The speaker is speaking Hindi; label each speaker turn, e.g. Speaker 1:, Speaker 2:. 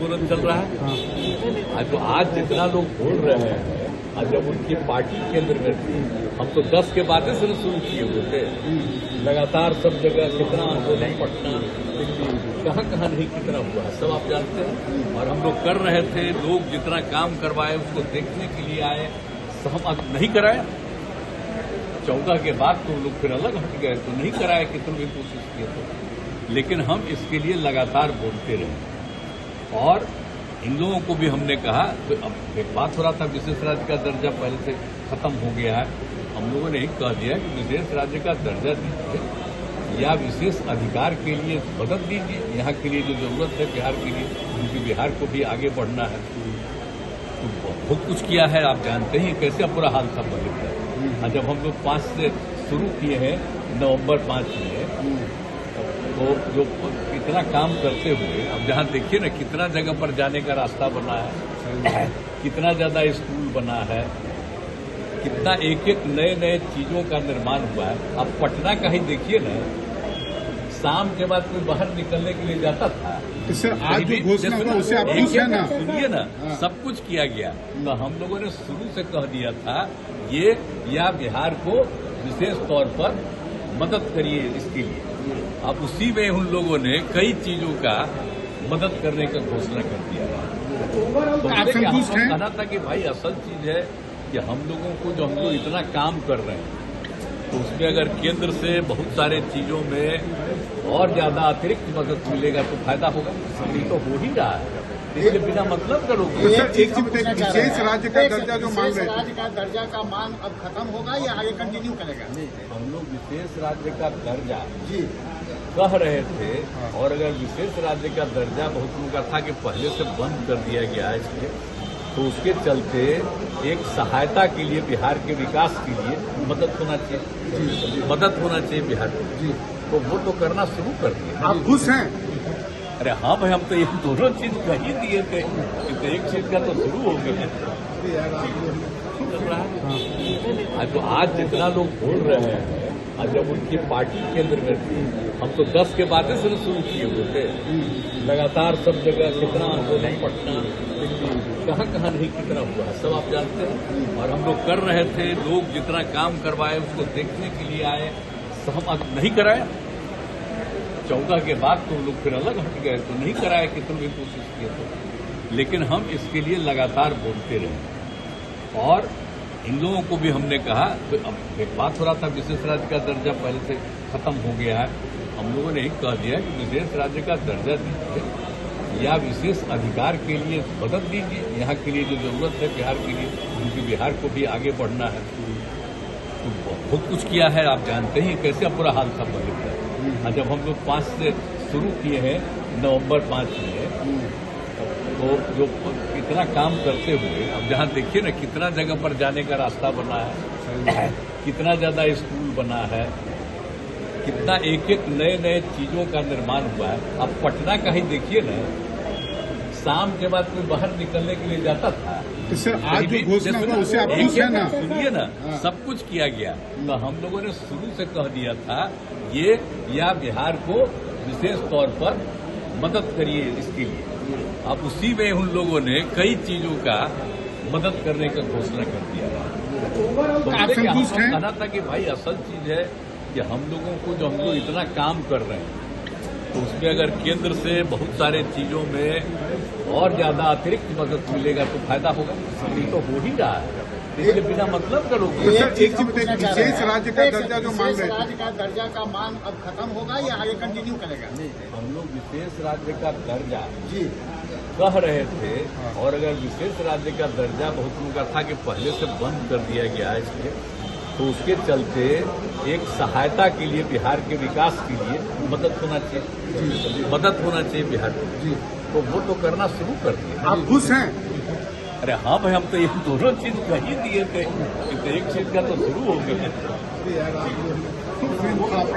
Speaker 1: आंदोलन चल रहा है। तो आज जितना लोग बोल रहे हैं, और जब उनकी पार्टी केंद्र में थी, हम तो 10 के बाद से शुरू किए हुए थे। लगातार सब जगह कितना आंदोलन, पटना, दिल्ली, कहाँ नहीं कितना हुआ है सब आप जानते हैं। और हम लोग कर रहे थे, लोग जितना काम करवाए उसको देखने के लिए आए, हम नहीं कराए। 14 के बाद तो लोग फिर अलग हट गए, तो नहीं कराए, कितनी भी कोशिश किए थे। लेकिन हम इसके लिए लगातार बोलते रहे। और इन लोगों को भी हमने कहा, तो अब एक बात हो रहा था, विशेष राज्य का दर्जा पहले से खत्म हो गया है। हम लोगों ने कह दिया कि विशेष राज्य का दर्जा दीजिए या विशेष अधिकार के लिए मदद दीजिए, यहाँ के लिए जो जरूरत है बिहार के लिए, क्योंकि बिहार को भी आगे बढ़ना है। तो बहुत कुछ किया है, आप जानते हैं कैसे बुरा हाल था पहले। जब हम लोग 5 से शुरू किए हैं, नवंबर 5 में, तो जो इतना काम करते हुए अब जहाँ देखिए ना कितना जगह पर जाने का रास्ता बना है, कितना ज्यादा स्कूल बना है, कितना एक एक नए चीजों का निर्माण हुआ है। अब पटना का ही देखिए ना, शाम के बाद कोई बाहर निकलने के लिए जाता था।
Speaker 2: सर आज जो घोषणा हुआ उससे आप खुश हैं ना?
Speaker 1: सुनिए ना, सब कुछ किया गया। तो हम लोगों ने शुरू से कह दिया था, ये या बिहार को विशेष तौर पर मदद करिए इसके लिए। अब उसी में उन लोगों ने कई चीजों का मदद करने का घोषणा कर दिया। तो
Speaker 2: आप संतुष्ट हैं?
Speaker 1: कहना था कि भाई असल चीज है कि हम लोगों को जो हम लोग इतना काम कर रहे हैं, तो उसमें अगर केंद्र से बहुत सारे चीजों में और ज्यादा अतिरिक्त मदद मिलेगा तो फायदा होगा। ये तो हो ही रहा है, इसके बिना मतलब करोगे।
Speaker 2: विशेष राज्य का दर्जा जो मांग रहे थे,
Speaker 3: राज्य का दर्जा का मांग अब खत्म होगा या आगे कंटिन्यू करेगा?
Speaker 1: हम लोग विशेष राज्य का दर्जा कह रहे थे, और अगर विशेष राज्य का दर्जा बहुत लोगों का था कि पहले से बंद कर दिया गया है इसलिए, तो उसके चलते एक सहायता के लिए बिहार के विकास के लिए मदद होना चाहिए, मदद होना चाहिए बिहार को। तो वो तो करना शुरू कर दिया।
Speaker 2: आप खुश हैं?
Speaker 1: अरे हाँ भाई, हम तो ये दोनों चीज कह ही दिए थे, तो एक चीज का तो शुरू हो गया। तो आज जितना लोग बोल रहे हैं, और जब उनकी पार्टी केंद्र में थी, हम तो 10 के बाद से शुरू किए हुए थे। लगातार सब जगह कितना आंदोलन, पटना, दिल्ली, कहाँ नहीं कितना हुआ है सब आप जानते हैं। और हम लोग कर रहे थे, लोग जितना काम करवाए उसको देखने के लिए आए, हम नहीं कराए। 14 के बाद तो लोग फिर अलग हट गए, तो नहीं कराए, कितनी भी कोशिश किए थे। लेकिन हम इसके लिए लगातार बोलते रहे। और इन लोगों को भी हमने कहा, तो अब एक बात हो रहा था, विशेष राज्य का दर्जा पहले से खत्म हो गया है। हम लोगों ने कह दिया कि विशेष राज्य का दर्जा दीजिए या विशेष अधिकार के लिए मदद दीजिए, यहाँ के लिए जो जरूरत है बिहार के लिए, क्योंकि बिहार को भी आगे बढ़ना है। तो बहुत कुछ किया है, आप जानते हैं कैसे बुरा हाल था पहले। जब हम लोग 5 से शुरू किए हैं, नवंबर 5 में, तो जो इतना काम करते हुए अब जहाँ देखिए ना कितना जगह पर जाने का रास्ता बना है, कितना ज्यादा स्कूल बना है, कितना एक एक नए चीजों का निर्माण हुआ है। अब पटना का ही देखिए ना, शाम के बाद कोई बाहर निकलने के लिए जाता था।
Speaker 2: तो सर आज जो घोषणा हुआ उससे आप खुश हैं ना?
Speaker 1: सुनिए ना, सब कुछ किया गया। तो हम लोगों ने शुरू से कह दिया था, ये या बिहार को विशेष तौर पर मदद करिए इसके लिए। अब उसी में उन लोगों ने कई चीजों का मदद करने का घोषणा कर दिया। तो
Speaker 2: आप संतुष्ट हैं?
Speaker 1: कहना था कि भाई असल चीज है कि हम लोगों को जो हम लोग इतना काम कर रहे हैं, तो उसमें अगर केंद्र से बहुत सारे चीजों में और ज्यादा अतिरिक्त मदद मिलेगा तो फायदा होगा। ये तो हो ही रहा है, इसके बिना मतलब करोगे।
Speaker 2: विशेष राज्य का दर्जा जो मांग रहे थे,
Speaker 3: राज्य का दर्जा का मांग अब खत्म होगा या आगे कंटिन्यू करेगा?
Speaker 1: हम लोग विशेष राज्य का दर्जा कह रहे थे, और अगर विशेष राज्य का दर्जा बहुत लोगों का था कि पहले से बंद कर दिया गया है इसलिए, तो उसके चलते एक सहायता के लिए बिहार के विकास के लिए मदद होना चाहिए, मदद होना चाहिए बिहार को। तो वो तो करना शुरू कर दिया।
Speaker 2: आप खुश हैं?
Speaker 1: अरे हाँ भाई, हम तो ये दोनों चीज कह ही दिए थे, तो एक चीज का तो शुरू हो गया।